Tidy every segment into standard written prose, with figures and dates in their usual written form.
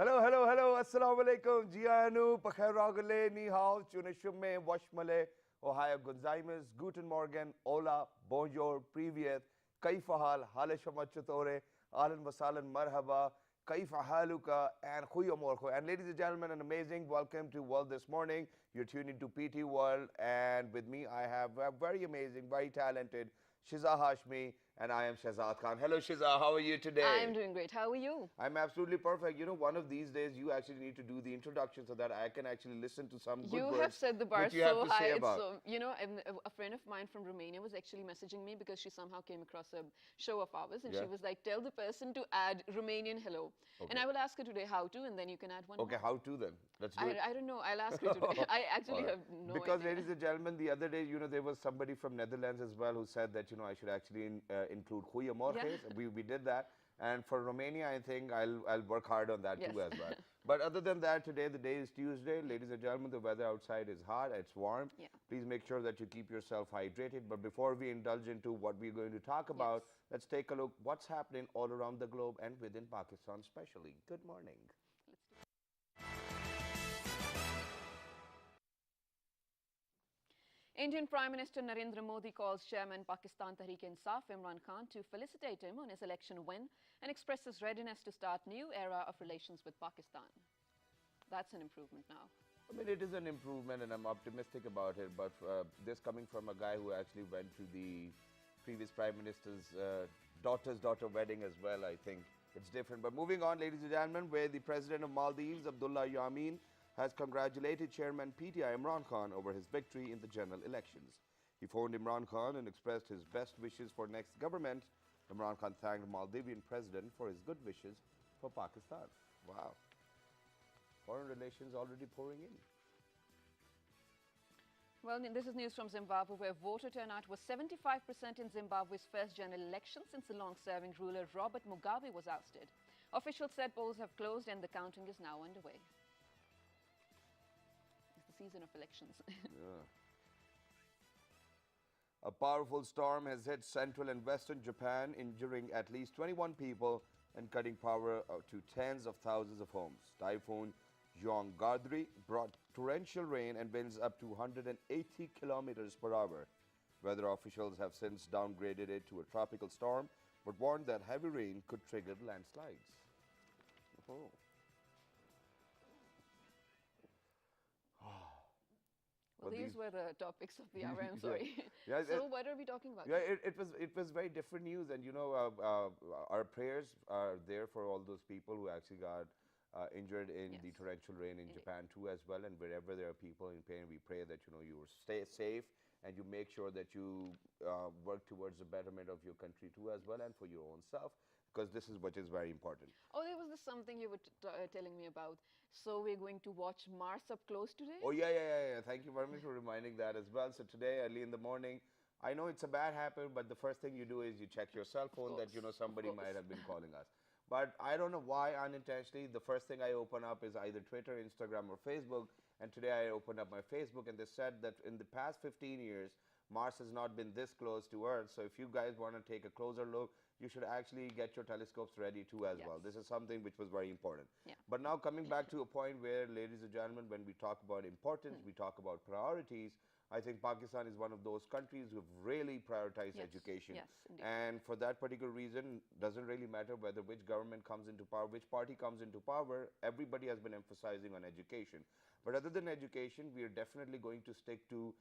Hello, hello, hello. Assalamu alaikum. Jianu, Pakhairagale, Ni Hao, Chunishume, Washmale, Ohio Gonzaimes, Guten Morgen, Ola, Bonjour, Privyet, Kaifahal, Haleshamachatore, Alan Wasalan, Marhaba, Kaifahaluka, and Huyomorko. And ladies and gentlemen, an amazing welcome to World This Morning. You're tuned into PT World, and with me I have a very amazing, very talented Shiza Hashmi, and I am Shahzad Khan. Hello Shiza, how are you today? I'm doing great. How are you? I'm absolutely perfect. You know, one of these days you actually need to do the introduction so that I can actually listen to some good You words have set the bar which you have so to high. say It's about. so, a friend of mine from Romania was actually messaging me because she somehow came across a show of ours and Yeah. she was like, tell the person to add Romanian hello. And I will ask her today how to, and then you can add one Okay, more. how to then? Let's do it. I don't know. I'll ask her today. I actually All right. have no Because, idea. ladies and gentlemen, the other day, you know, there was somebody from Netherlands as well who said that, you know, I should actually include Goeiemorgen. Yeah. We did that. And for Romania, I think I'll work hard on that too Yes. as well. But other than that, today, the day is Tuesday. Ladies and gentlemen, the weather outside is hot, it's warm. Yeah. Please make sure that you keep yourself hydrated. But before we indulge into what we're going to talk about, let's take a look what's happening all around the globe and within Pakistan especially. Good morning. Indian Prime Minister Narendra Modi calls Chairman Pakistan Tehreek-e-Insaf Imran Khan to felicitate him on his election win and expresses readiness to start new era of relations with Pakistan. That's an improvement now. I mean, it is an improvement and I'm optimistic about it, but this coming from a guy who actually went to the previous Prime Minister's daughter's wedding as well, I think it's different. But moving on, ladies and gentlemen, where the President of Maldives, Abdullah Yameen, has congratulated Chairman PTI Imran Khan over his victory in the general elections. He phoned Imran Khan and expressed his best wishes for next government. Imran Khan thanked the Maldivian president for his good wishes for Pakistan. Wow. Foreign relations already pouring in. Well, this is news from Zimbabwe, where voter turnout was 75% in Zimbabwe's first general election since the long-serving ruler Robert Mugabe was ousted. Officials said polls have closed and the counting is now underway. It's the season of elections. Yeah. A powerful storm has hit central and western Japan, injuring at least 21 people and cutting power to tens of thousands of homes. Typhoon Jeonggadri brought torrential rain and winds up to 180 kilometers per hour. Weather officials have since downgraded it to a tropical storm, but warned that heavy rain could trigger landslides. Oh. Well, these were the topics of the hour. I'm sorry. Yeah, so, what are we talking about? Yeah, it was very different news, and you know, our prayers are there for all those people who actually got injured in the torrential rain in Japan too as well, and wherever there are people in pain, we pray that you know you stay safe and you make sure that you work towards the betterment of your country too as well, and for your own self, because this is what is very important. Oh, there was this something you were telling me about. So we're going to watch Mars up close today? Oh, yeah. Thank you very much for reminding that as well. So today, early in the morning, I know it's a bad habit, but the first thing you do is you check your cell phone that, you know, somebody might have been calling us. But I don't know why unintentionally, the first thing I open up is either Twitter, Instagram, or Facebook. And today I opened up my Facebook and they said that in the past 15 years, Mars has not been this close to Earth. So if you guys want to take a closer look, you should actually get your telescopes ready too as well. This is something which was very important. Yeah. But now coming back to a point where, ladies and gentlemen, when we talk about importance, we talk about priorities, I think Pakistan is one of those countries who have really prioritized education. Yes, indeed. And for that particular reason, doesn't really matter whether which government comes into power, which party comes into power, everybody has been emphasizing on education. But other than education, we are definitely going to stick to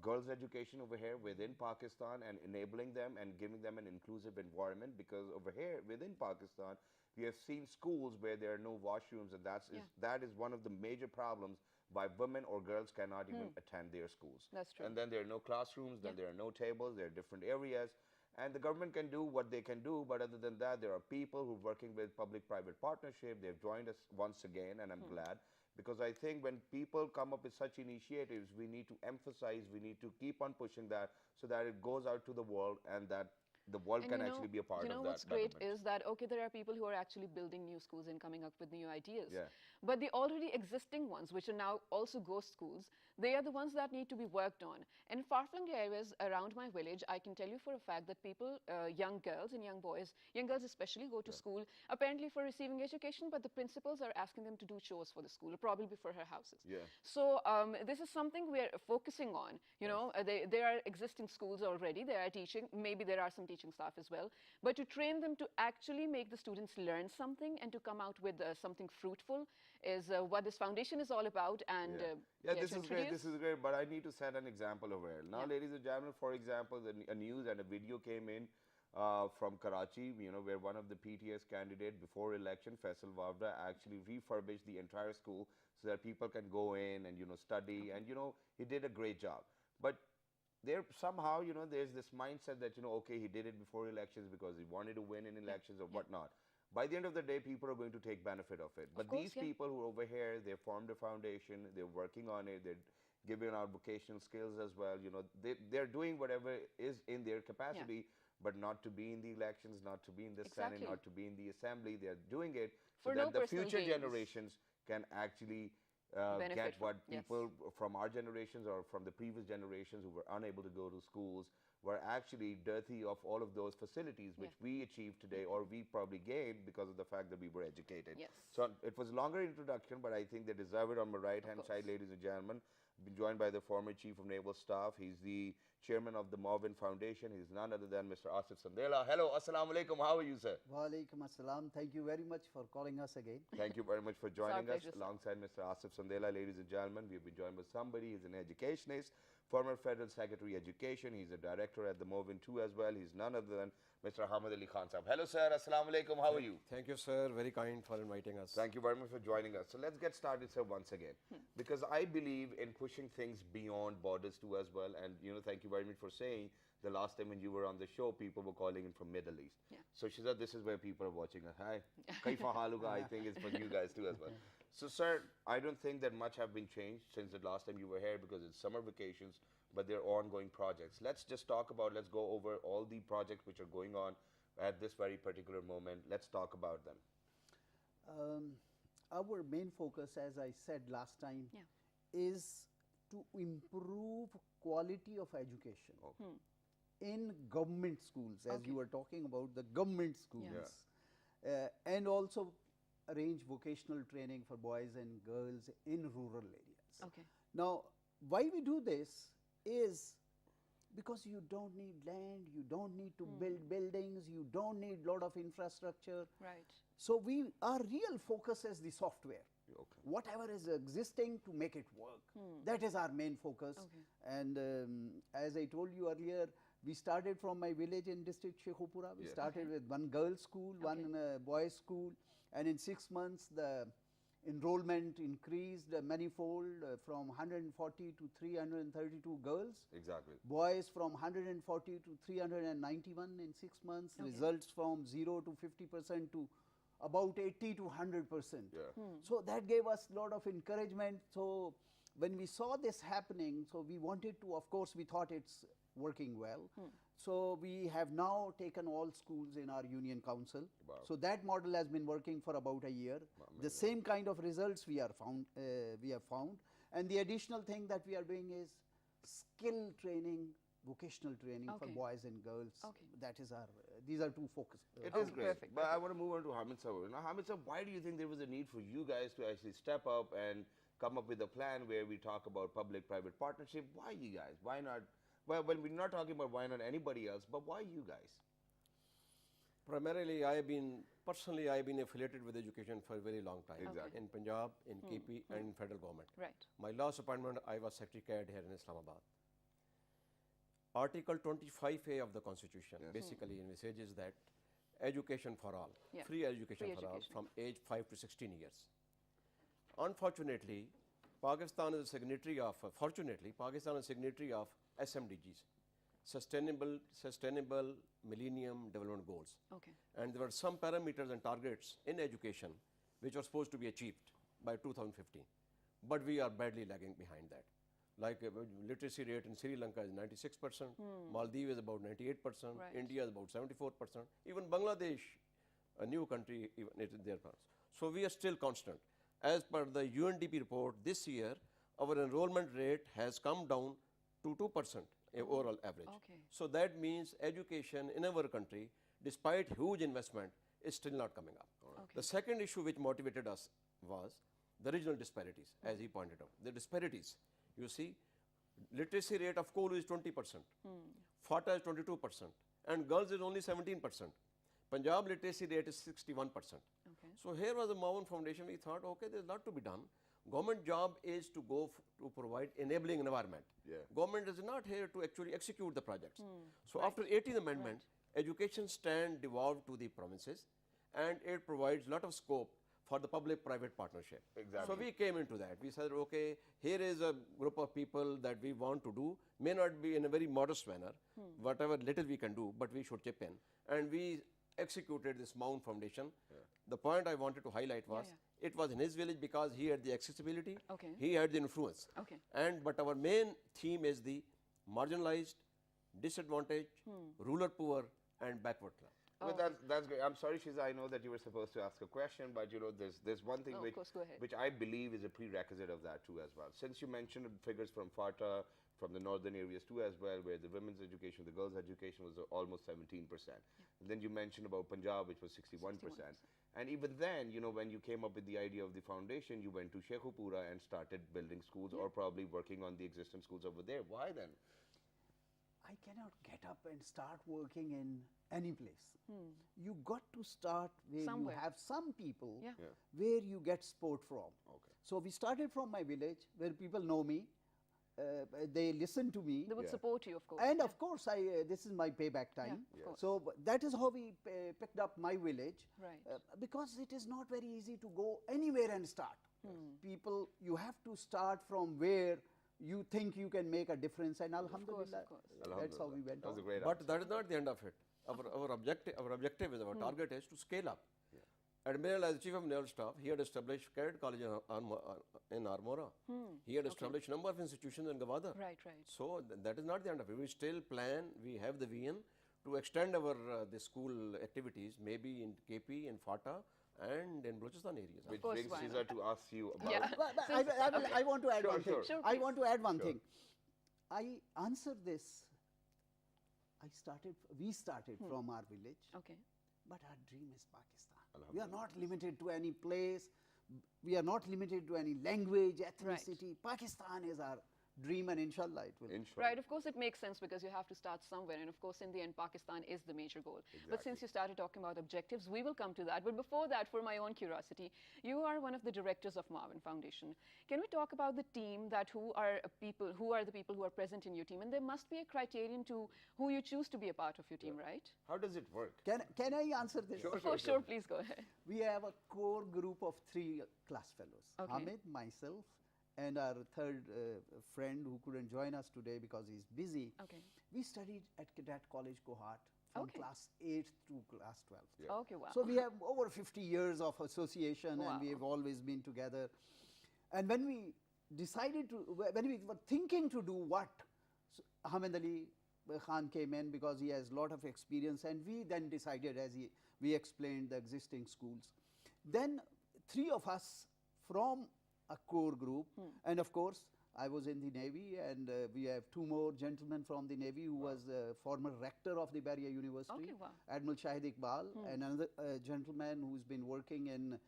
girls' education over here within Pakistan and enabling them and giving them an inclusive environment, because over here within Pakistan, we have seen schools where there are no washrooms, and that is one of the major problems why women or girls cannot even attend their schools. That's true. And then there are no classrooms, then there are no tables, there are different areas. And the government can do what they can do, but other than that, there are people who are working with public-private partnership. They've joined us once again, and I'm glad. Because I think when people come up with such initiatives, we need to emphasize, we need to keep on pushing that so that it goes out to the world and that the world can actually be a part of that. What's great is that, okay, there are people who are actually building new schools and coming up with new ideas. Yeah. But the already existing ones, which are now also ghost schools, they are the ones that need to be worked on. And in far-flung areas around my village, I can tell you for a fact that people, young girls and young boys, young girls especially, go to school apparently for receiving education, but the principals are asking them to do chores for the school, or probably for her houses. Yeah. So this is something we're focusing on. You know, there are existing schools already. They are teaching. Maybe there are some teaching staff as well. But to train them to actually make the students learn something and to come out with something fruitful is what this foundation is all about. And yeah, this is great. This is great. But I need to set an example over here. Now, ladies and gentlemen, for example, a news and a video came in from Karachi, you know, where one of the PTS candidate before election, Faisal Wavda, actually refurbished the entire school so that people can go in and, you know, study. And, you know, he did a great job. But there somehow, you know, there's this mindset that, you know, okay, he did it before elections because he wanted to win in elections or whatnot. By the end of the day, people are going to take benefit of it. But these people who are over here, they formed a foundation, they're working on it, they're giving out vocational skills as well. You know, they're doing whatever is in their capacity, but not to be in the elections, not to be in the Senate, not to be in the Assembly. They're doing it so that the future generations can actually get what people from our generations or from the previous generations who were unable to go to schools were actually dirty of all of those facilities which we achieved today or we probably gained because of the fact that we were educated. So it was a longer introduction, but I think they deserve it. On my right-hand side, ladies and gentlemen, been joined by the former Chief of Naval Staff. He's the Chairman of the Morvin Foundation. He's none other than Mr. Asif Sandela. Hello, Assalamu Alaikum. How are you, sir? Wa alaikum assalam. Thank you very much for calling us again. Thank you very much for joining us. Alongside Mr. Asif Sandela, ladies and gentlemen, we've been joined by somebody. He's an educationist, former Federal Secretary Education. He's a director at the Morvin too as well. He's none other than Mr. Hamad Ali Khan Sahab. Hello, sir. Assalamu Alaikum. How are you? Thank you, sir. Very kind for inviting us. Thank you very much for joining us. So let's get started, sir, once again. Because I believe in pushing things beyond borders too as well. And, you know, thank you very much for saying the last time when you were on the show, people were calling in from Middle East. So she said, this is where people are watching us. Hi. Kaifa haluka, I think it's for you guys too as well. So, sir, I don't think that much have been changed since the last time you were here because it's summer vacations, but they're ongoing projects. Let's just talk about, let's go over all the projects which are going on at this very particular moment. Let's talk about them. Our main focus, as I said last time, is to improve quality of education in government schools, as you were talking about the government schools, and also arrange vocational training for boys and girls in rural areas. Now, why we do this is because you don't need land, you don't need to build buildings, you don't need lot of infrastructure. So our real focus is the software. Whatever is existing to make it work. That is our main focus. And as I told you earlier, we started from my village in district Shekhupura. We started with one girls school, one boys school, and in 6 months the enrollment increased manifold from 140 to 332 girls. Boys from 140 to 391 in 6 months. Results from 0 to 50% to about 80 to 100%. So that gave us a lot of encouragement. So when we saw this happening, so we wanted to, of course, we thought it's working well. So we have now taken all schools in our union council. So that model has been working for about a year. The same kind of results we have found. And the additional thing that we are doing is skill training, vocational training for boys and girls. That is our, these are two focus. It is great. But I want to move on to Hamid Sahab. Now, Hamid Sahab, why do you think there was a need for you guys to actually step up and come up with a plan where we talk about public-private partnership? Why you guys? Why not? Well, when we're not talking about why not anybody else, but why you guys? Primarily, personally, I've been affiliated with education for a very long time. In Punjab, in KP, and in federal government. My last appointment, I was Secretary CAD here in Islamabad. Article 25A of the Constitution basically envisages that education for all, free education for all from age 5 to 16 years. Unfortunately, Pakistan is a signatory of, Pakistan is a signatory of SMDGs, Sustainable Millennium Development Goals. And there were some parameters and targets in education which were supposed to be achieved by 2015. But we are badly lagging behind that. Like literacy rate in Sri Lanka is 96%, Maldives is about 98%, India is about 74%, even Bangladesh, a new country, even it is there. So we are still constant. as per the UNDP report, this year our enrollment rate has come down to 2% overall average. Okay. So that means education in our country, despite huge investment, is still not coming up. Okay. The second issue which motivated us was the regional disparities, as he pointed out. The disparities, you see, literacy rate of Kolu is 20%, FATA is 22%, and girls is only 17%. Punjab literacy rate is 61%. Okay. So here was the Marvin Foundation. We thought, okay, there's a lot to be done. Government job is to go to provide enabling environment. Yeah. Government is not here to actually execute the projects. So Right. after 18th amendment, education stand devolved to the provinces, and it provides lot of scope for the public-private partnership. Exactly. So we came into that. We said, okay, here is a group of people that we want to do, may not be in a very modest manner, whatever little we can do, but we should chip in. And we executed this Mount Foundation. The point I wanted to highlight was, it was in his village because he had the accessibility, Okay. he had the influence. Okay. But our main theme is the marginalized, disadvantaged, rural poor, and backward class. But that's great. I'm sorry, Shiza, I know that you were supposed to ask a question, but you know, there's one thing Oh, of course, go ahead. which I believe is a prerequisite of that too as well. Since you mentioned figures from FATA, from the northern areas too as well, where the women's education, the girls' education was almost 17%. And then you mentioned about Punjab, which was 61%. And even then, you know, when you came up with the idea of the foundation, you went to Sheikhupura and started building schools or probably working on the existing schools over there. Why then? I cannot get up and start working in any place. You got to start where Somewhere. you have some people Yeah. where you get support from. Okay. So we started from my village where people know me, they listen to me. They would support you, of course. And of course, this is my payback time. of course. So that is how we picked up my village. Right. Because it is not very easy to go anywhere and start. People, you have to start from where you think you can make a difference, and alhamdulillah, course. that's how we went That was on. a great But answer. that is not the end of it. Our objective is, our target is to scale up. Admiral, as Chief of Naval Staff, he had established Cadet College in Armora. He had established number of institutions in Gavadar. Right. So that is not the end of it. We still plan, we have the vision to extend our the school activities, maybe in KP, in FATA, and in Balochistan areas. Which course, brings why Shiza to ask you about. Yeah. But I want to add one thing. Sure, I please. want to add one Sure. thing. I answer this. We started from our village, Okay. but our dream is Pakistan. We are not limited to any place. We are not limited to any language, ethnicity. Pakistan is our dream, and inshallah it will. Inshallah. Right, of course it makes sense because you have to start somewhere, and of course in the end Pakistan is the major goal. But since you started talking about objectives, we will come to that. But before that, for my own curiosity, you are one of the directors of Marvin Foundation. Can we talk about the team, who are the people who are present in your team? And there must be a criterion to who you choose to be a part of your team, right? How does it work? Can I answer this? Sure, please go ahead. We have a core group of 3 class fellows. Okay. Hamid, myself, and our third friend who couldn't join us today because he's busy. Okay. We studied at Cadet College Kohat from Okay. class 8th to class 12th. Okay, wow. So we have over 50 years of association, Wow. and we have always been together. And when we decided to, when we were thinking to do what, so Ahmed Ali Khan came in because he has a lot of experience, and we then decided, as we explained, the existing schools. Then 3 of us from a core group, and of course I was in the Navy, and we have 2 more gentlemen from the Navy who was former rector of the Bahria University, Okay, wow. Admiral Shahid Iqbal, and another gentleman who's been working in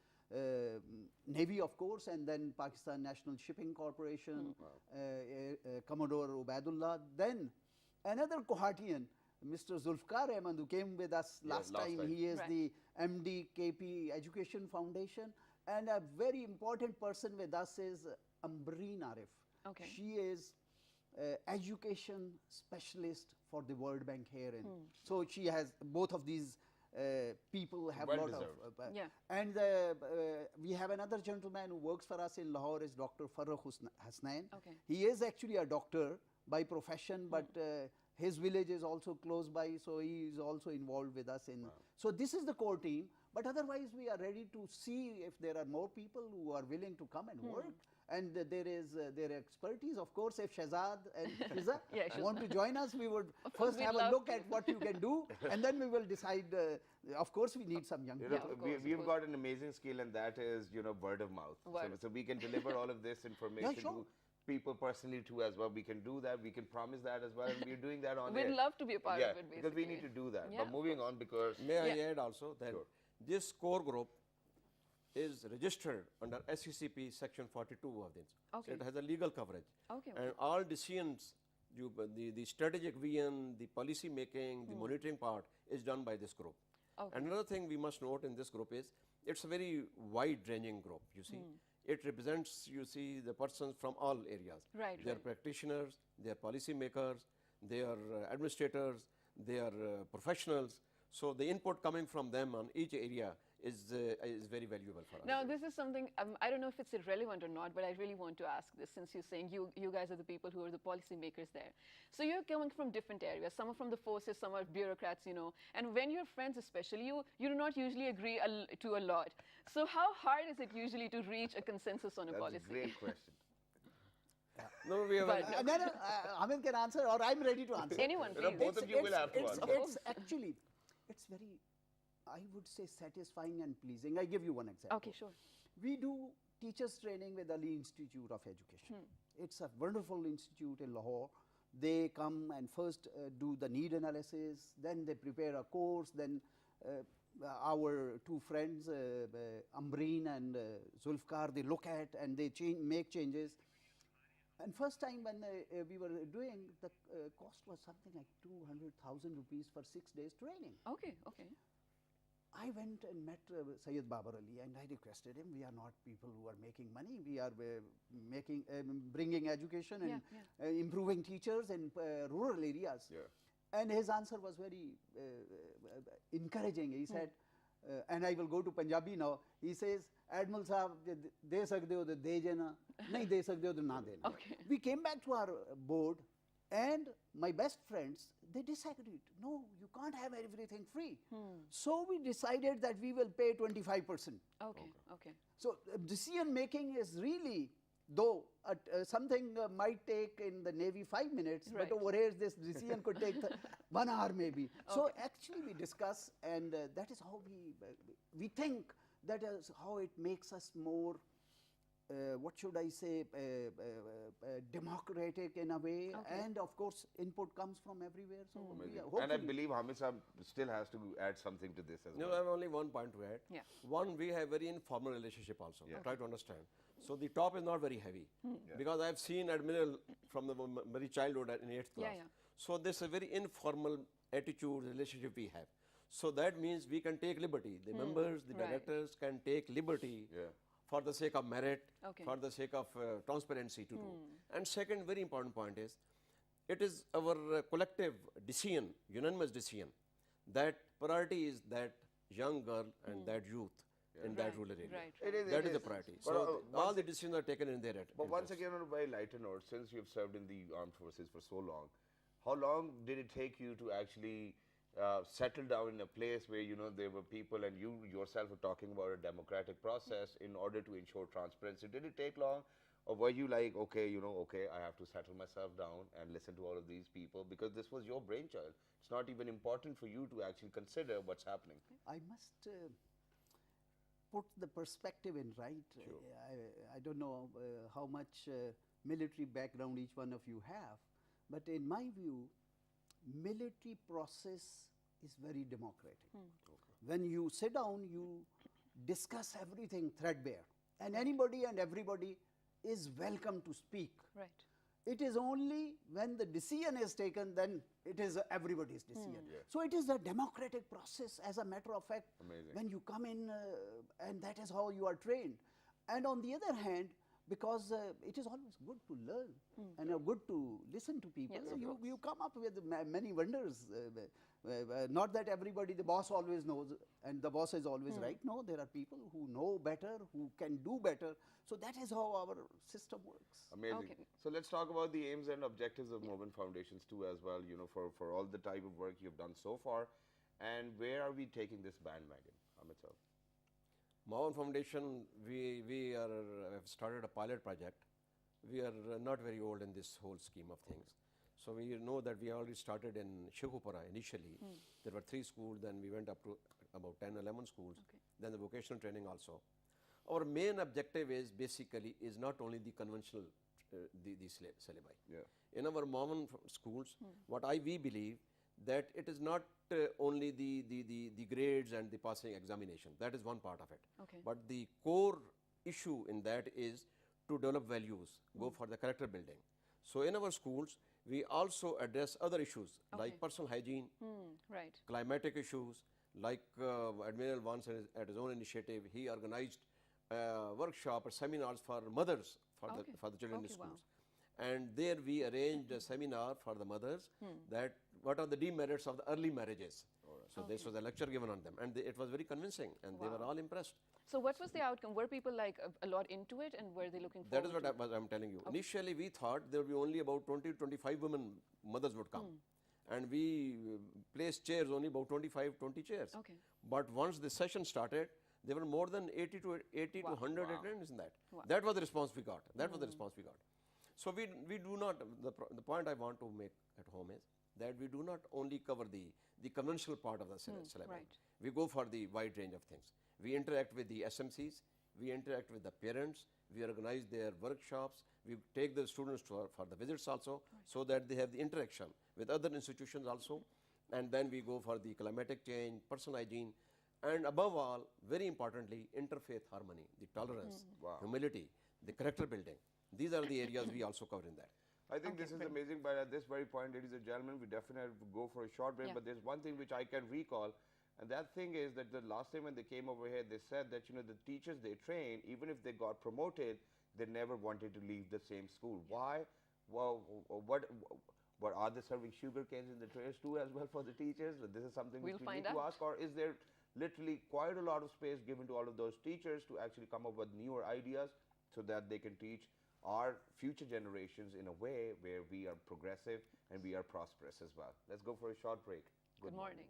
Navy, of course, and then Pakistan National Shipping Corporation, Commodore Ubaidullah. Then another Kohatian, Mr. Zulfikar Ahmed, who came with us last time. He is Right. the MD KP Education Foundation. And a very important person with us is Ambreen Arif. Okay. She is education specialist for the World Bank here in. So she has, both of these people have Well lot of. deserved. Yeah. And we have another gentleman who works for us in Lahore, is Dr. Farrukh Hasnain. Okay. He is actually a doctor by profession, but his village is also close by, so he is also involved with us in. So this is the core team, but otherwise we are ready to see if there are more people who are willing to come and work. and there is their expertise. Of course, if Shahzad and Fiza want to join us, we would first have a look at what you can do, and then we will decide. Of course, we need some young people. We've got an amazing skill, and that is, word of mouth. So we can deliver all of this information to people personally too as well. We can do that. We can promise that as well, and we're doing that on We'd love to be a part of it, basically. Because we need to do that. But moving on, because may I add also that this core group is registered under SCCP section 42 of this. So it has a legal coverage. And all decisions, the strategic vision, the policy making, the monitoring part is done by this group. Another thing we must note in this group is it's a very wide ranging group, you see. It represents, you see, the persons from all areas. They are practitioners, they are policy makers, they are administrators, they are professionals. So the input coming from them on each area is very valuable for us. Now, this is something, I don't know if it's irrelevant or not, but I really want to ask this, since you're saying you guys are the people who are the policy makers there. So you're coming from different areas. Some are from the forces, some are bureaucrats, and when you're friends especially, you do not usually agree to a lot. So how hard is it usually to reach a consensus on a policy? That's a great question. No, we have Amit can answer, or I'm ready to answer. Anyone, please. Both of you will have to answer. It's actually, it's very, I would say, satisfying and pleasing. I give you one example. Okay, sure. We do teachers training with Ali Institute of Education. It's a wonderful institute in Lahore. They come and first do the need analysis, then they prepare a course, then our two friends, Ambreen and Zulfikar, they look at and they make changes. And first time when we were doing, the cost was something like 200,000 rupees for 6 days training. Okay. I went and met Sayyid Babar Ali, and I requested him, we are not people who are making money, we are bringing education and improving teachers in rural areas. And his answer was very encouraging. He said, and I will go to Punjabi now, he says, Admiral Sahab, de sakde ho to de jana, nahi de sakde ho to na dena. We came back to our board, and my best friends, they disagreed. No, you can't have everything free. So we decided that we will pay 25%. Okay. So decision making is really, though something might take in the Navy 5 minutes, but over here this decision could take 1 hour maybe. So actually we discuss, and that is how we think, that is how it makes us more, what should I say, democratic in a way, and of course input comes from everywhere. So and I believe Hamid Sahab still has to add something to this as well. No, I have only one point to add. One, we have very informal relationship also. Try to understand. So the top is not very heavy, because I have seen Admiral from the very childhood in 8th class. So there's a very informal attitude, relationship we have. So that means we can take liberty. The members, the directors can take liberty for the sake of merit, for the sake of transparency to do. And second very important point is, it is our collective decision, unanimous decision, that priority is that young girl and that youth in that rural area. That is the priority. So all the decisions are taken in their But once again, on a very lighter note, since you've served in the armed forces for so long, how long did it take you to actually settle down in a place where, there were people, and you yourself were talking about a democratic process in order to ensure transparency? Did it take long? Or were you like, okay, I have to settle myself down and listen to all of these people, because this was your brainchild. It's not even important for you to actually consider what's happening. I must put the perspective in right. I don't know how much military background each one of you have, but in my view, military process is very democratic. When you sit down, you discuss everything threadbare, and anybody and everybody is welcome to speak. It is only when the decision is taken, then it is everybody's decision. So it is a democratic process, as a matter of fact. When you come in, and that is how you are trained. And on the other hand, because it is always good to learn and good to listen to people. So you come up with many wonders. Not that everybody, the boss always knows and the boss is always right. No, there are people who know better, who can do better. So that is how our system works. Amazing. So let's talk about the aims and objectives of Movement Foundations too as well, for all the type of work you've done so far. And where are we taking this bandwagon, Amit sir? Mohan Foundation, we have started a pilot project. We are not very old in this whole scheme of things. So we know that we already started in Shekhupura initially. There were 3 schools, then we went up to about 10, 11 schools, then the vocational training also. Our main objective is basically is not only the conventional the syllabi. In our Mohan schools, we believe that it is not only the grades and the passing examination. That is one part of it. But the core issue in that is to develop values, go for the character building. So in our schools, we also address other issues like personal hygiene, climatic issues, like Admiral once at his own initiative, he organized workshop or seminars for mothers for the children in schools. And there we arranged a seminar for the mothers that what are the demerits of the early marriages. So this was a lecture given on them, and it was very convincing, and they were all impressed. So what was the outcome? Were people like a lot into it, and were they looking forward to it? That is what I'm telling you. Initially, we thought there would be only about 20 to 25 women mothers would come. And we placed chairs, only about 25, 20 chairs. But once the session started, there were more than 80 to 100 attendants in that. That was the response we got. That was the response we got. So we do not, the point I want to make at home is that we do not only cover the conventional part of the syllabus. We go for the wide range of things. We interact with the SMCs, we interact with the parents, we organize their workshops, we take the students for the visits also, so that they have the interaction with other institutions also, and then we go for the climatic change, personal hygiene, and above all, very importantly, interfaith harmony, the tolerance, humility, the character building. These are the areas we also cover in that. I think this is amazing, but at this very point, ladies and gentlemen, we definitely have to go for a short break, but there's one thing which I can recall, and that thing is that the last time when they came over here, they said that, you know, the teachers they train, even if they got promoted, they never wanted to leave the same school. Why? Well, what are they serving sugar canes in the trays too as well for the teachers? This is something which we need to ask, or is there literally quite a lot of space given to all of those teachers to actually come up with newer ideas so that they can teach our future generations in a way where we are progressive and we are prosperous as well. Let's go for a short break. Good morning.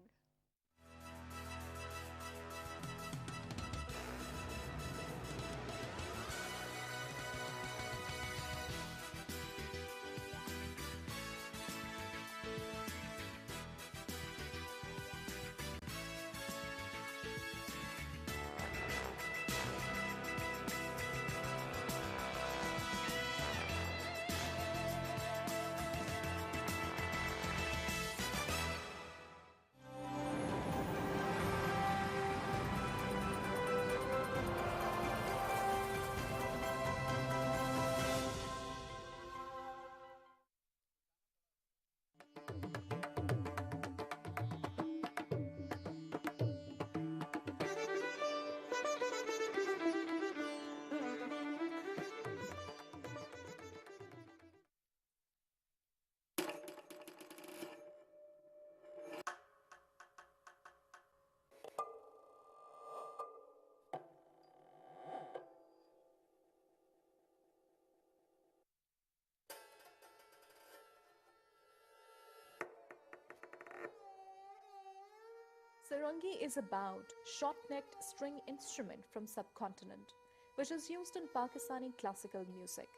Sarangi is a bowed, short-necked string instrument from subcontinent, which is used in Pakistani classical music.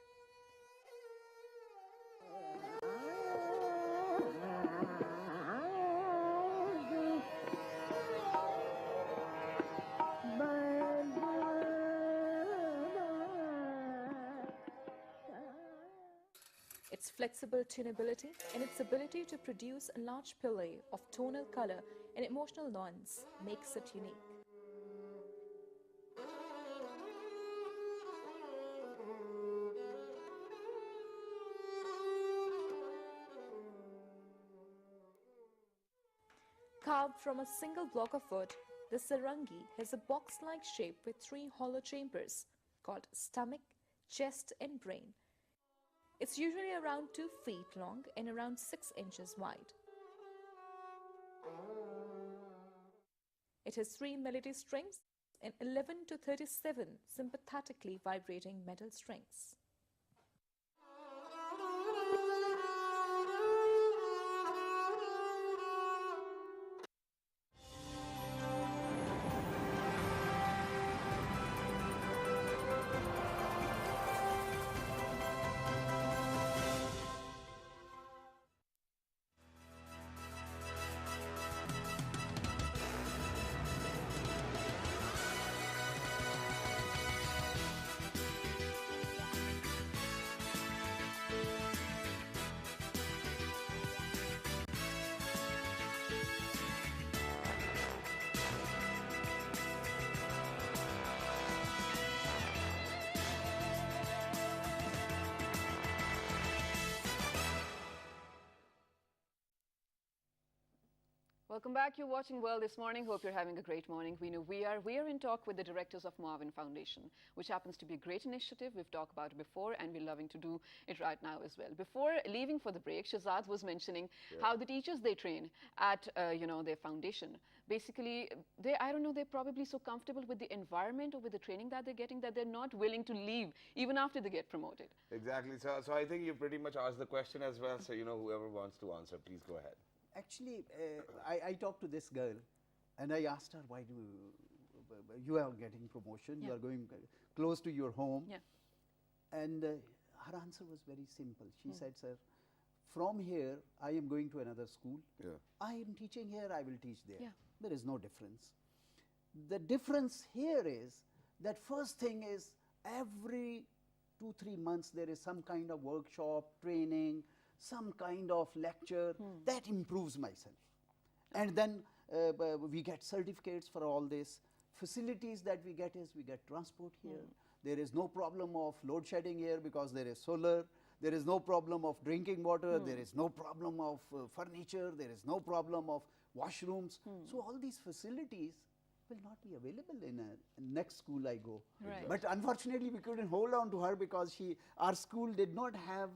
Its flexible tunability and its ability to produce a large play of tonal color and emotional nuance makes it unique. Carved from a single block of wood, the sarangi has a box-like shape with 3 hollow chambers called stomach, chest and brain. It's usually around 2 feet long and around 6 inches wide. It has 3 melody strings and 11 to 37 sympathetically vibrating metal strings. Welcome back. You're watching World this morning. Hope you're having a great morning. We know we are. We are in talk with the directors of Marvin Foundation, which happens to be a great initiative. We've talked about it before, and we're loving to do it right now as well. Before leaving for the break, Shahzad was mentioning how the teachers they train at, their foundation. Basically, I don't know, they're probably so comfortable with the environment or with the training that they're getting that they're not willing to leave even after they get promoted. Exactly. So I think you pretty much asked the question as well. So, whoever wants to answer, please go ahead. Actually, I talked to this girl and I asked her, why do you are getting promotion, you are going close to your home. And her answer was very simple. She said, sir, from here, I am going to another school. I am teaching here, I will teach there. There is no difference. The difference here is that first thing is every 2-3 months there is some kind of workshop, training, some kind of lecture that improves myself. And then we get certificates for all this. Facilities that we get is we get transport here. There is no problem of load shedding here because there is solar. There is no problem of drinking water. There is no problem of furniture. There is no problem of washrooms. So all these facilities will not be available in a next school I go. Right. But unfortunately, we couldn't hold on to her because our school did not have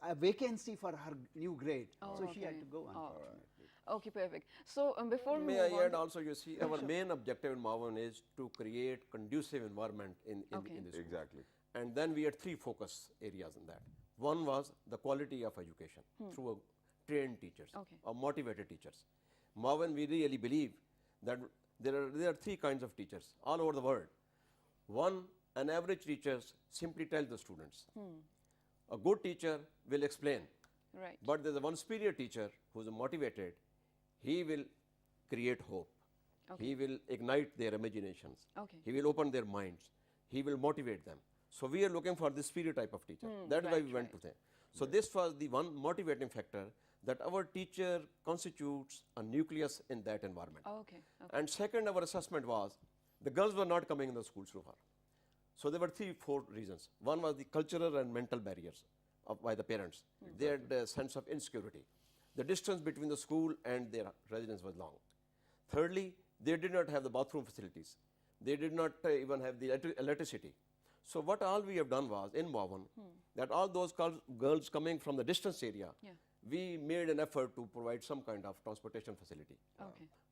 a vacancy for her new grade. So she had to go, unfortunately. Okay, perfect. So before we May move I add on, also, you see, our main objective in Marvin is to create conducive environment in the school. Exactly. And then we had 3 focus areas in that. One was the quality of education through trained teachers or motivated teachers. Marvin, we really believe that there are 3 kinds of teachers all over the world. One, an average teacher simply tells the students. A good teacher will explain. right. But there's one superior teacher who's motivated. He will create hope. He will ignite their imaginations. He will open their minds. He will motivate them. So we are looking for this superior type of teacher. That's why we went to them. So this was the one motivating factor, that our teacher constitutes a nucleus in that environment. And second, our assessment was the girls were not coming in the school so far. So there were 3-4 reasons. One was the cultural and mental barriers by the parents. They had a sense of insecurity. The distance between the school and their residence was long. Thirdly, they did not have the bathroom facilities. They did not even have the electricity. So what all we have done was, in Marvin, that all those girls coming from the distance area, we made an effort to provide some kind of transportation facility.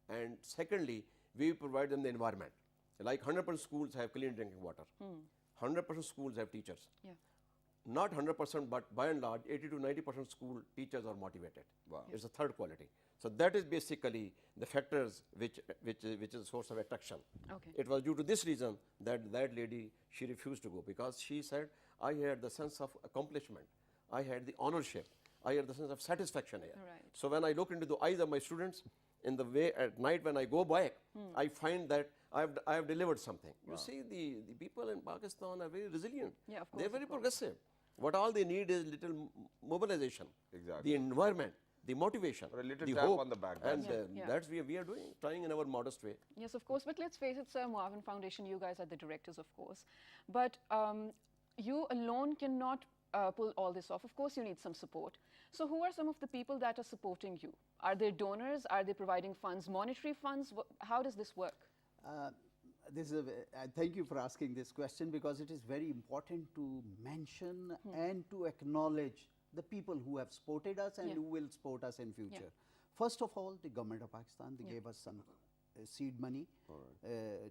And secondly, we provide them the environment. Like 100% schools have clean drinking water. 100% schools have teachers. Not 100%, but by and large, 80 to 90% school teachers are motivated. It's the third quality. So that is basically the factors which is a source of attraction. It was due to this reason that that lady, she refused to go, because she said, I had the sense of accomplishment. I had the ownership. I had the sense of satisfaction here. So when I look into the eyes of my students, in the way at night when I go back, I find that I have delivered something. You see, the people in Pakistan are very resilient. They're very progressive. What all they need is little mobilization, the environment, the motivation, or a little the tap hope, on the back. and that's what we are doing, trying in our modest way. Yes, of course. But let's face it, sir, Marvin Foundation, you guys are the directors, of course. But you alone cannot pull all this off. Of course, you need some support. So who are some of the people that are supporting you? Are there donors? Are they providing funds, monetary funds? How does this work? Thank you for asking this question, because it is very important to mention and to acknowledge the people who have supported us and who will support us in future. First of all, the government of Pakistan, they gave us some seed money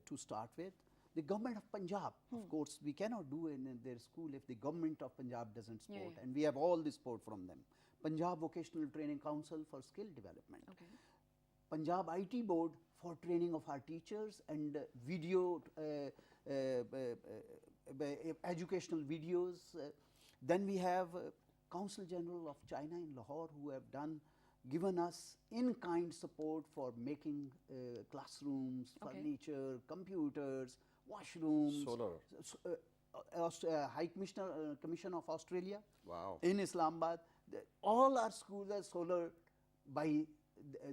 to start with. The government of Punjab, of course, we cannot do in their school if the government of Punjab doesn't support, and we have all the support from them. Punjab Vocational Training Council for skill development. Punjab IT Board for training of our teachers and video, educational videos. Then we have Council General of China in Lahore, who have given us in-kind support for making classrooms, furniture, computers, washrooms. Solar. High Commission of Australia in Islamabad. All our schools are solar by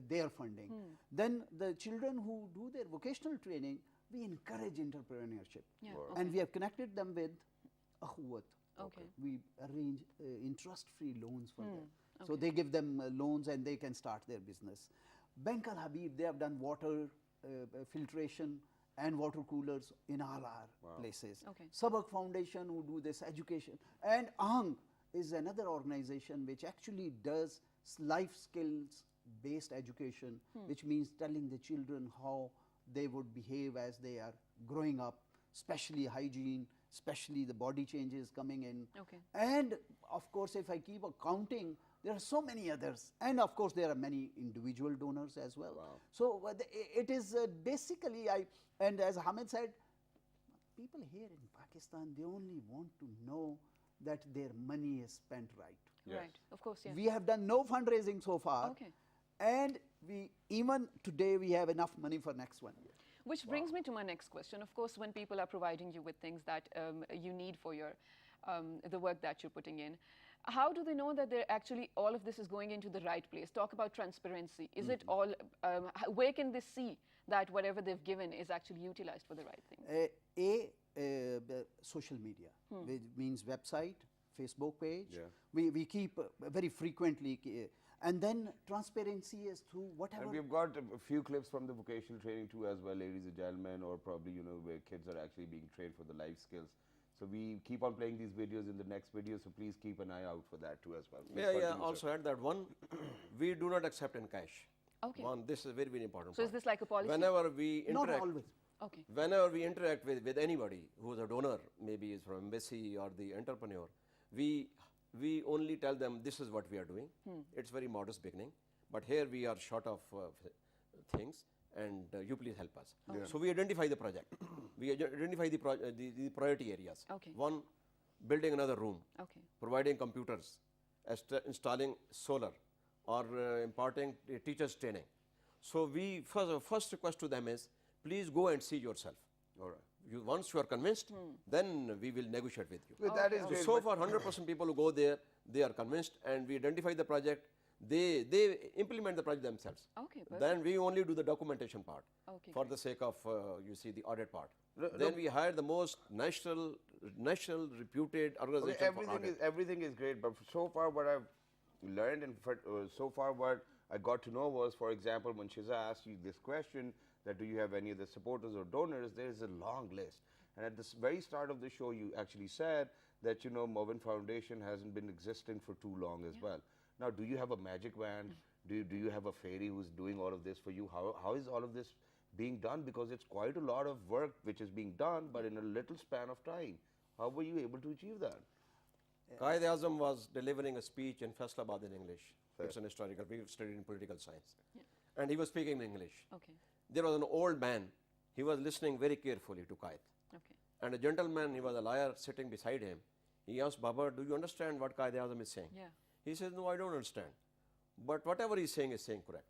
their funding. Then the children who do their vocational training, we encourage entrepreneurship. And we have connected them with Ahuwat. We arrange interest-free loans for them. So they give them loans and they can start their business. Bank Al Habib, they have done water filtration and water coolers in all our places. Okay. Sabak Foundation who do this education, and AHNG is another organization which actually does life skills based education, which means telling the children how they would behave as they are growing up, especially hygiene, especially the body changes coming in. Okay. And of course, if I keep counting, there are so many others, and of course there are many individual donors as well. Wow. So it is basically, and as Hamid said, people here in Pakistan, they only want to know that their money is spent right. Yes. Right, of course, yeah. We have done no fundraising so far, Okay. and we even today we have enough money for next one year. Which brings me to my next question. Of course, when people are providing you with things that you need for your the work that you're putting in, how do they know that they're actually all of this is going into the right place? Talk about transparency. Is it all? Where can they see that whatever they've given is actually utilized for the right thing? The social media, which means website, Facebook page. Yeah. We keep very frequently. And then transparency is through whatever. And we've got a few clips from the vocational training too as well, ladies and gentlemen, or probably, where kids are actually being trained for the life skills. So we keep on playing these videos in the next video, so please keep an eye out for that too as well. Please Yeah, continue, also sir. add that one, we do not accept in cash. Okay. One, this is very, very important So is point. this like a policy? Whenever we Not interact, always. Okay. whenever we interact with anybody who is a donor, maybe is from embassy or the entrepreneur, we only tell them this is what we are doing. It's very modest beginning, but here we are short of things, and you please help us. So we identify the project. We identify the priority areas. Okay. One, building another room, Okay. providing computers, installing solar, or imparting teachers training. So we first request to them is, please go and see yourself. All right. Once you are convinced, then we will negotiate with you. But that is great, So but- far, 100% people who go there, they are convinced, and we identify the project. They implement the project themselves. Okay, perfect. Then we only do the documentation part Okay, for great. the sake of you see the audit part. No, Then we hire the most national reputed Okay, organization for audit. everything is great, but so far what I've learned and so far what I got to know was, for example, when Shiza asked you this question, that do you have any of the supporters or donors, there is a long list. And at the very start of the show, you actually said that, Movin Foundation hasn't been existing for too long as well. Now, do you have a magic wand? Do you have a fairy who's doing all of this for you? How is all of this being done? Because it's quite a lot of work which is being done, but in a little span of time. How were you able to achieve that? Qaid-e-Azam was delivering a speech in Faisalabad in English. It's an historical, we studied in political science. And he was speaking in English. Okay. There was an old man, he was listening very carefully to Qaid. Okay. And a gentleman, he was a lawyer sitting beside him. He asked, Baba, do you understand what Qaid-e-Azam is saying? Yeah. He says, no, I don't understand. But whatever he's saying is saying correct.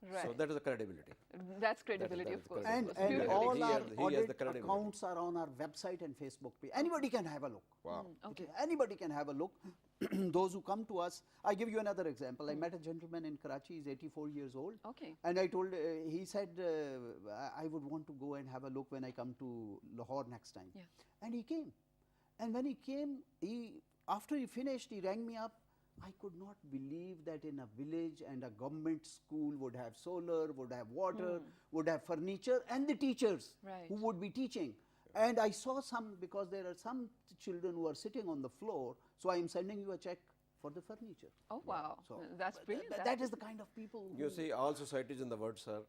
Right. So that is the credibility. That's credibility, that of is course. And, of course. and Beautiful. all He our has the audit credibility. accounts are on our website and Facebook page. Anybody can have a look. Wow. Okay. Anybody can have a look. Those who come to us, I give you another example. I met a gentleman in Karachi, he's 84 years old. Okay. And I told, he said, I would want to go and have a look when I come to Lahore next time. Yeah. And he came. And when he came, after he finished, he rang me up. I could not believe that in a village and a government school would have solar, would have water, would have furniture, and the teachers Right. who would be teaching. And I saw some, because there are some children who are sitting on the floor, so I am sending you a check for the furniture. Oh, wow. So That's brilliant. that is the kind of people who You see, all societies in the world, sir,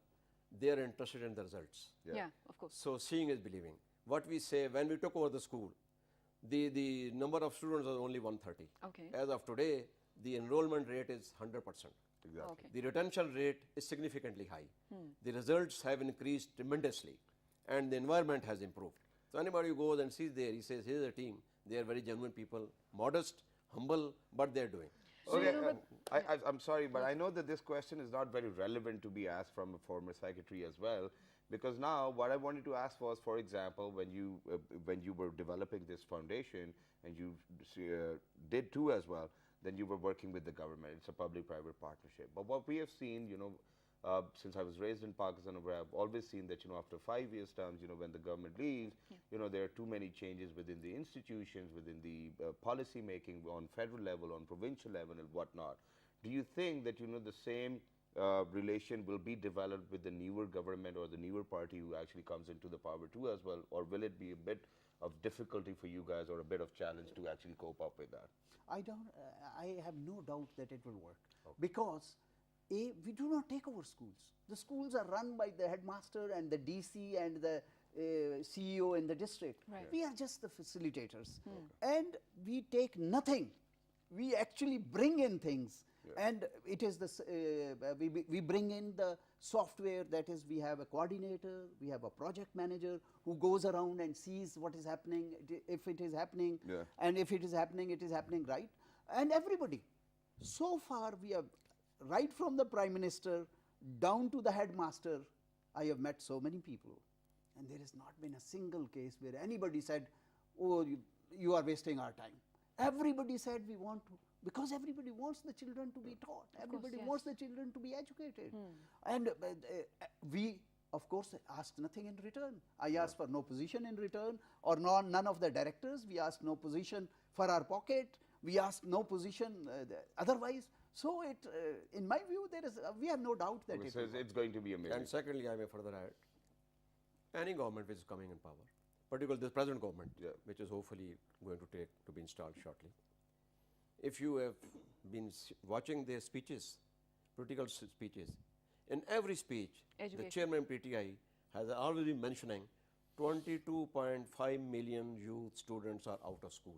they are interested in the results. Yeah, of course. So seeing is believing. What we say, when we took over the school, the number of students was only 130. Okay. As of today, the enrollment rate is 100%. Exactly. Okay. The retention rate is significantly high. The results have increased tremendously, and the environment has improved. So anybody who goes and sees there, he says, here's a team. They are very genuine people, modest, humble, but they're doing. Okay, I'm sorry, but I know that this question is not very relevant to be asked from a former secretary as well, because now what I wanted to ask was, for example, when you were developing this foundation, and you did too as well, then you were working with the government. It's a public-private partnership. But what we have seen, since I was raised in Pakistan, where I've always seen that, after 5 years' terms, when the government leaves, there are too many changes within the institutions, within the policy making on federal level, on provincial level, and whatnot. Do you think that, the same relation will be developed with the newer government or the newer party who actually comes into the power too as well, or will it be a bit of difficulty for you guys or a bit of challenge to actually cope up with that? I have no doubt that it will work, because we do not take over schools. The schools are run by the headmaster and the DC and the CEO in the district. Right. We are just the facilitators, and we take nothing. We actually bring in things, and it is we bring in the software. That is, we have a coordinator, we have a project manager who goes around and sees what is happening, if it is happening, and if it is happening right, and everybody. So far, we have, right from the Prime Minister down to the headmaster, I have met so many people, and there has not been a single case where anybody said, oh, you are wasting our time. Everybody said we want to, because everybody wants the children to be taught. Everybody wants the children to be educated. And we, of course, asked nothing in return. I asked for no position in return, or none of the directors. We asked no position for our pocket. We asked no position otherwise. So it, in my view, we have no doubt that it's going to be amazing. And secondly, I may further add, any government which is coming in power, particularly this present government, which is hopefully going to be installed shortly. If you have been watching their speeches, political speeches, in every speech, the chairman PTI has already been mentioning 22.5 million youth students are out of school.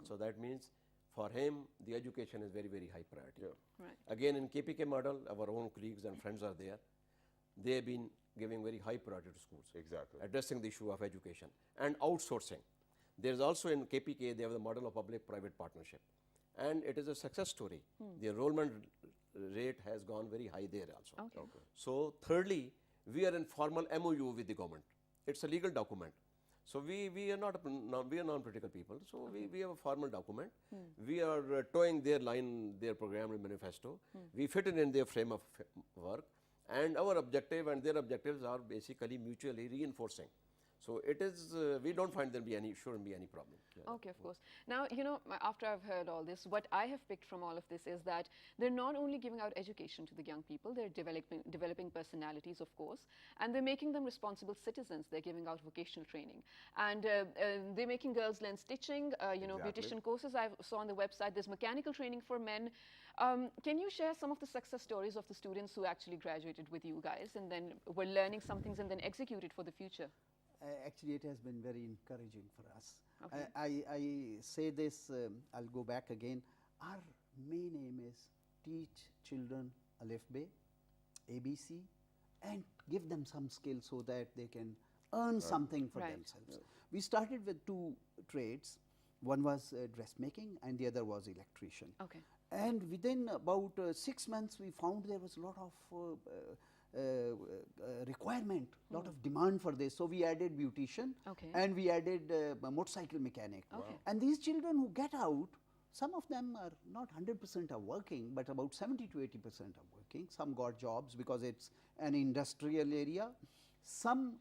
So that means for him, the education is very, very high priority. Right. Again, in KPK model, our own colleagues and friends are there. They have been giving very high priority to schools. Exactly. Addressing the issue of education and outsourcing. There is also in KPK, they have the model of public-private partnership. And it is a success story. The enrollment rate has gone very high there also. So thirdly, we are in formal MOU with the government. It's a legal document. So we are non-political people. So we have a formal document. We are towing their line, their program and manifesto. We fit in their frame of work. And our objective and their objectives are basically mutually reinforcing. So it is, we don't find there shouldn't be any problem. Okay, of course. Now, you know, after I've heard all this, what I have picked from all of this is that they're not only giving out education to the young people, they're developing personalities, of course, and they're making them responsible citizens. They're giving out vocational training. And they're making girls learn stitching, you know, beautician courses. I saw on the website, there's mechanical training for men. Can you share some of the success stories of the students who actually graduated with you guys and then were learning some things and then executed for the future? Actually, it has been very encouraging for us. I say this, I'll go back again. Our main aim is teach children Alif Be, ABC, and give them some skills so that they can earn something for themselves. We started with two trades. One was dressmaking and the other was electrician. And within about 6 months, we found there was a lot of requirement, lot of demand for this. So we added beautician and we added motorcycle mechanic. And these children who get out, some of them are not 100% are working, but about 70 to 80% are working. Some got jobs because it's an industrial area. Some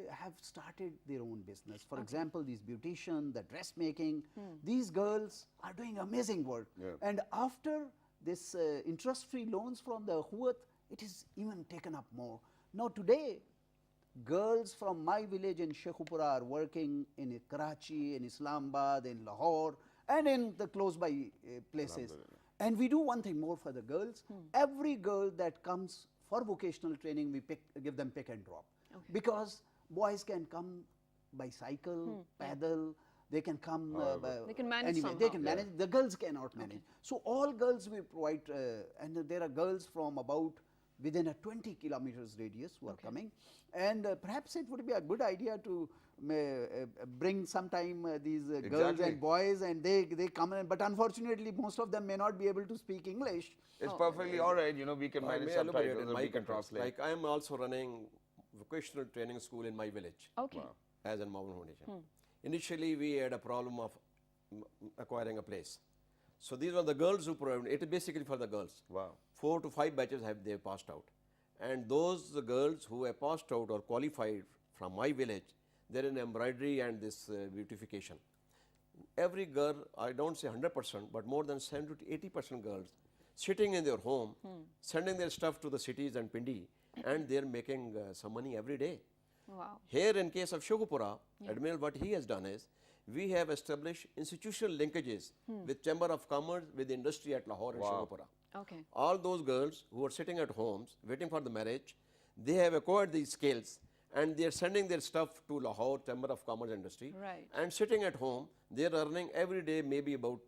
have started their own business. For example, these beautician, the dressmaking, these girls are doing amazing work. And after this interest-free loans from the Huat, it is even taken up more. Now today, girls from my village in Sheikhupura are working in Karachi, in Islamabad, in Lahore, and in the close by places. And we do one thing more for the girls. Every girl that comes for vocational training, we give them pick and drop. Because boys can come by cycle, paddle, they can come they can manage anyway. somehow. They can manage, the girls cannot manage. So all girls we provide, and there are girls from about within a 20 kilometers radius who are coming. And perhaps it would be a good idea to bring sometime these girls and boys, and they come in, but unfortunately most of them may not be able to speak English. It's perfectly all right, you know, we can manage subtitles and we can translate. Like I am also running vocational training school in my village as an Maun Foundation. Initially we had a problem of acquiring a place. So these are the girls who provided, it is basically for the girls. 4 to 5 batches they passed out. And those girls who have passed out or qualified from my village, they're in embroidery and this beautification. Every girl, I don't say 100%, but more than 70 to 80% girls sitting in their home, sending their stuff to the cities and Pindi, and they are making some money every day. Wow. Here in case of Shogupura, Admiral, what he has done is, we have established institutional linkages with Chamber of Commerce, with industry at Lahore and Shogupura. Okay. All those girls who are sitting at homes waiting for the marriage, they have acquired these skills and they are sending their stuff to Lahore Chamber of Commerce Industry. Right. And sitting at home, they are earning every day maybe about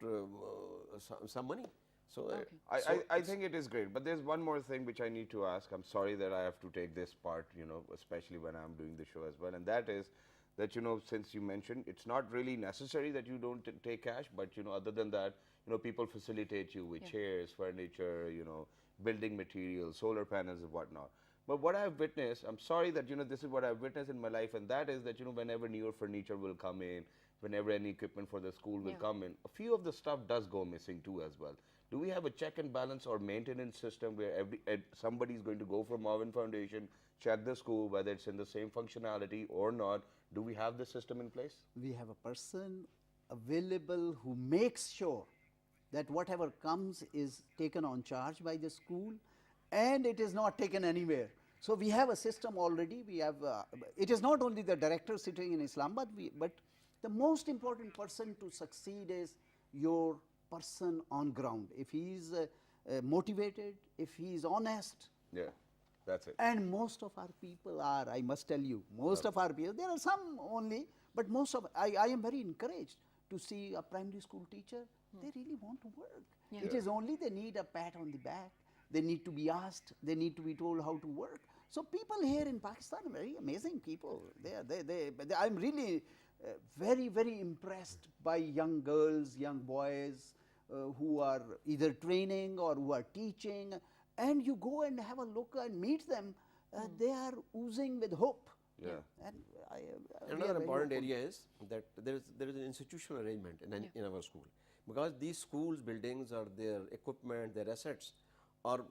some money. So, I think it is great, but there's one more thing which I need to ask. I'm sorry that I have to take this part, you know, especially when I'm doing the show as well, and that is that, you know, since you mentioned, it's not really necessary that you don't take cash, but, you know, other than that, you know, people facilitate you with chairs, furniture, you know, building materials, solar panels and whatnot. But what I've witnessed, I'm sorry that, you know, this is what I've witnessed in my life, and that is that, you know, whenever newer furniture will come in, whenever any equipment for the school will come in, a few of the stuff does go missing too as well. Do we have a check and balance or maintenance system where somebody is going to go from Marvin Foundation, check the school, whether it's in the same functionality or not? Do we have the system in place? We have a person available who makes sure that whatever comes is taken on charge by the school and it is not taken anywhere. So we have a system already. We have, it is not only the director sitting in Islamabad, but the most important person to succeed is your person on ground. If he is motivated, if he is honest. Yeah, that's it. And most of our people are, I must tell you, most of our people, there are some only, but most of, I am very encouraged to see a primary school teacher, they really want to work. Yeah. It is only they need a pat on the back, they need to be asked, they need to be told how to work. So people here in Pakistan are very amazing people. I'm really very, very impressed by young girls, young boys who are either training or who are teaching, and you go and have a look and meet them, they are oozing with hope. Yeah. And another important area is that there is an institutional arrangement in our school, because these schools, buildings, or their equipment, their assets are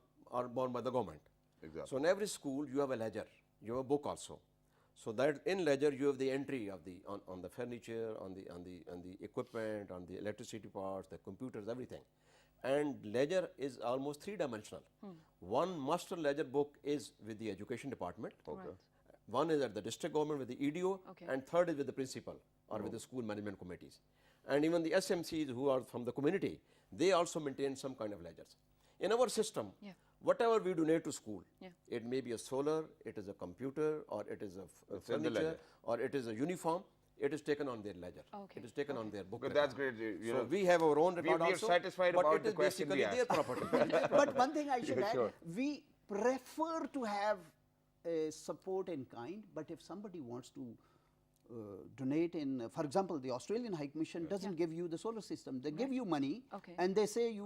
borne by the government. Exactly. So in every school you have a ledger, you have a book also. So that in ledger you have the entry of the on the furniture, on the equipment, on the electricity parts, the computers, everything. And ledger is almost three-dimensional. One master ledger book is with the education department. Okay. Right. One is at the district government with the EDO, Okay. and third is with the principal or with the school management committees. And even the SMCs who are from the community, they also maintain some kind of ledgers. In our system, whatever we donate to school, it may be a solar, it is a computer, or it is a furniture, or it is a uniform, it is taken on their ledger. Okay. It is taken on their book. But record. that's great. You So know, we have our own record we are also, satisfied but about it the is question we basically their asked. property. but one thing I should add, Sure. we prefer to have support in kind, but if somebody wants to donate in, for example, the Australian High Commission doesn't give you the solar system. They give you money Okay. and they say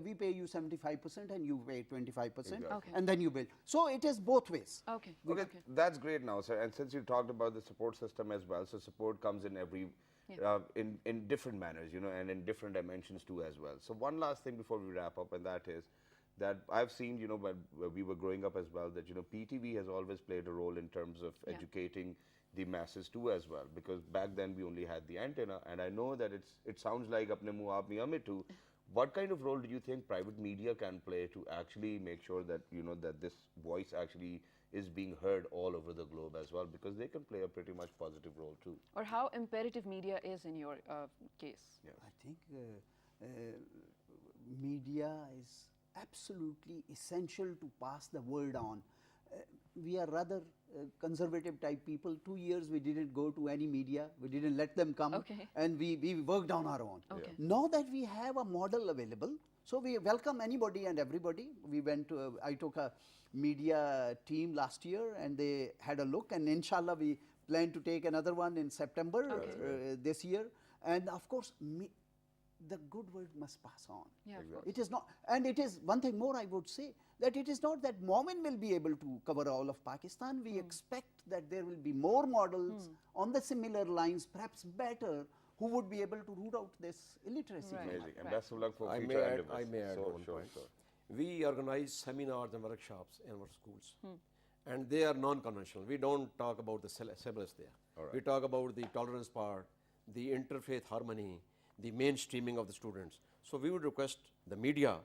we pay you 75% and you pay 25%, Okay. and then you build. So it is both ways. Okay. Okay, that's great now, sir. And since you talked about the support system as well, so support comes in every, in different manners, you know, and in different dimensions too as well. So one last thing before we wrap up, and that is that I've seen, you know, when we were growing up as well, that, you know, PTV has always played a role in terms of educating the masses too as well, because back then we only had the antenna, and I know that it sounds like apne muh aap mein hame too. What kind of role do you think private media can play to actually make sure that, you know, that this voice actually is being heard all over the globe as well, because they can play a pretty much positive role too? Or how imperative media is in your case? I think media is absolutely essential to pass the word on. We are rather conservative type people. 2 years we didn't go to any media, we didn't let them come, and we worked on our own. Okay. Now that we have a model available, so we welcome anybody and everybody. We went to, I took a media team last year and they had a look, and inshallah we plan to take another one in September this year. And of course, the good word must pass on. Yeah, of course. It is not, and it is one thing more I would say, that it is not that Momin will be able to cover all of Pakistan. We expect that there will be more models on the similar lines, perhaps better, who would be able to root out this illiteracy. Right. Amazing. And best of luck for I future endeavors. may add Sure, one sure, point. sure. We organize seminars and workshops in our schools, and they are non-conventional. We don't talk about the syllabus there. We talk about the tolerance part, the interfaith harmony. the mainstreaming of the students. So we would request the media,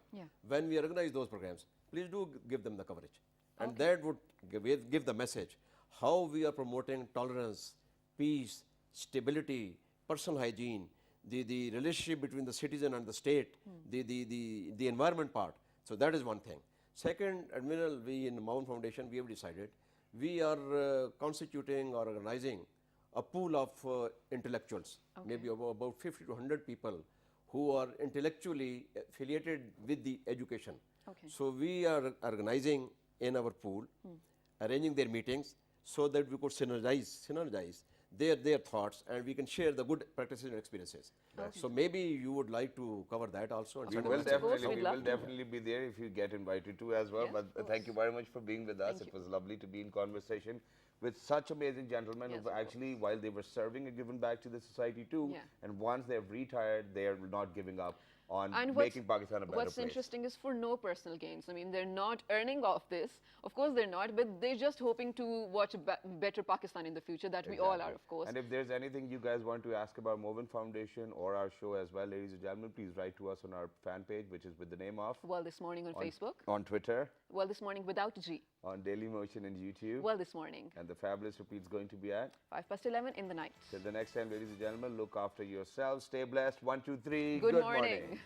when we organize those programs, please do give them the coverage. And that would give the message how we are promoting tolerance, peace, stability, personal hygiene, the relationship between the citizen and the state, the environment part. So that is one thing. Second, Admiral, we in Mount Foundation, we have decided we are constituting or organizing a pool of intellectuals, maybe about 50 to 100 people who are intellectually affiliated with the education. So we are organizing in our pool, arranging their meetings so that we could synergize their thoughts, and we can share the good practices and experiences. So maybe you would like to cover that also. We will definitely be there if you get invited to as well. But thank you very much for being with us. It was lovely to be in conversation with such amazing gentlemen who actually, while they were serving, and given back to the society too. And once they've retired, they are not giving up on making Pakistan a better place. What's interesting is for no personal gains. I mean, they're not earning off this. Of course, they're not, but they're just hoping to watch a better Pakistan in the future, that we all are, of course. And if there's anything you guys want to ask about Movin Foundation or our show as well, ladies and gentlemen, please write to us on our fan page, which is with the name of Well This Morning on Facebook. On Twitter. Well This Morning without a G. On Daily Motion and YouTube. Well This Morning. And the fabulous repeat's going to be at 11:05 in the night. Till the next time, ladies and gentlemen, look after yourselves. Stay blessed. 1, 2, 3. Good morning.